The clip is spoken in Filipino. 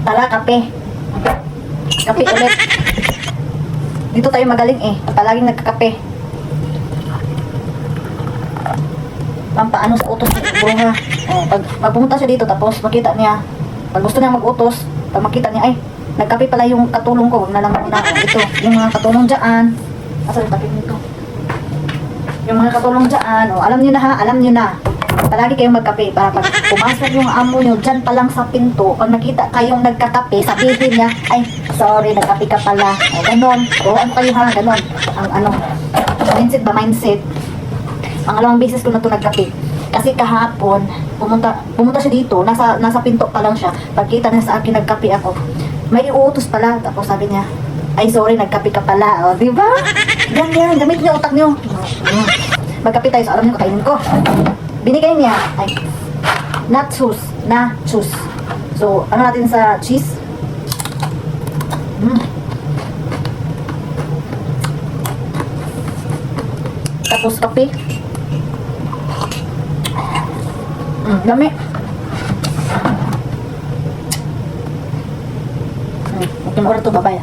Tara, kape. Kape ulit. Dito tayo magaling eh. Palaging nagkakape. Pampaano sa utos ng bruha. Oh, pag pumunta siya dito tapos makita niya, pag gusto niya mag-utos, pag makita niya, ay, nagkape pala yung katulong ko, wag na lang muna. Ito, yung mga katulong dyan. Asa yung tapin nito? Yung mga katulong dyan, oh, alam niyo na ha, alam niyo na. Palagi kayong magkape para pag pumasok yung amo nyo dyan pa lang sa pinto, pag nakita kayong nagkakape, sabihin niya, ay, sorry, nagkape ka pala. O, ganon. O, ano kayo ha, ganon. Ang ano, mindset ba, mindset. Pangalawang beses ko na ito nagkape. Kasi kahapon, pumunta siya dito, nasa pinto pa lang siya. Pagkita niya sa akin, nagkape ako. May uutos pala, tapos sabi niya, ay, sorry, nagkape ka pala. O, di ba? Yan, gamit niyo utak niyo. Magkape tayo, so alam niyo, kakainin ko. Binigay niya, ay, nachos. So, ano natin sa cheese? Tapos kape. Dami. Okay, oras to, babaya.